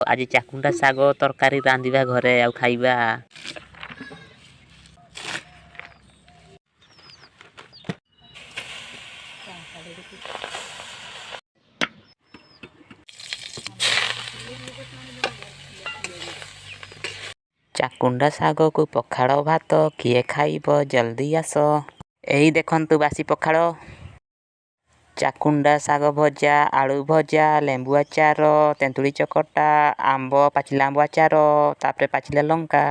ଆଜି ଚାକୁଣ୍ଡା ଶାଗ ତରକାରୀ ରାନ୍ଧିବା ଘରେ ଆଉ ଖାଇବା। ଚାକୁଣ୍ଡା ଶାଗକୁ ପଖାଳ ଭାତ କିଏ ଖାଇବ ଜଲ୍ଦି ଆସ। ଏଇ ଦେଖନ୍ତୁ ବାସି ପଖାଳ, ଚାକୁଣ୍ଡା ଶାଗ ଭଜା, ଆଳୁ ଭଜା, ଲେମ୍ବୁ ଆଚାର, ତେନ୍ତୁଳି ଚକଟା, ପାଚିଲା ଆମ୍ବ ଆଚାର, ତାପରେ ପାଚିଲା ଲଙ୍କା।